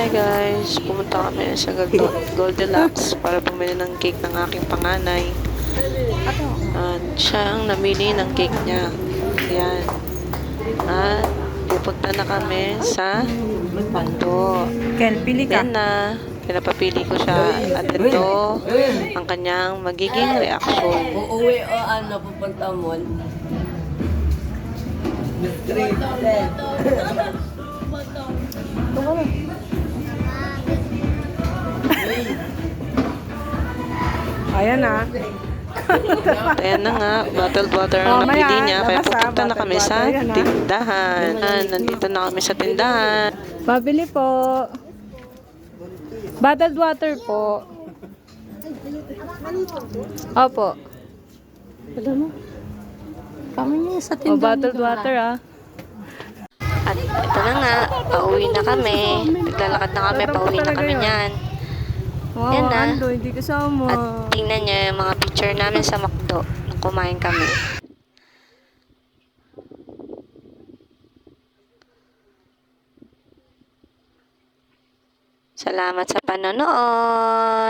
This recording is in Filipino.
Hi guys, pumunta kami sa Goldilocks para bumili ng cake ng aking panganay. At siya ang namili ng cake niya. Ayan. At pupunta na kami sa McDo. Ken, pili ka. Yan na. Pinapapili ko siya. At ito ang kanyang magiging reaction. Uuwi o ano, pupunta mall. Ayan na. Ayan na nga, bottled water ang Mamaya, napili niya. Kaya labas, pupunta na bottled kami sa water, yan, tindahan. Nandito na kami sa tindahan. Babili po. Bottled water po. Opo. Alam mo? Kami niya sa O, tindahan. bottled water ah. At ito na nga, pauwi na kami. Naglalakad na kami, pauwi na kami niyan. Wow, Yan na. Ando, hindi kasama. At tingnan niyo yung mga picture namin sa McDo nung kumain kami. Salamat sa panonood!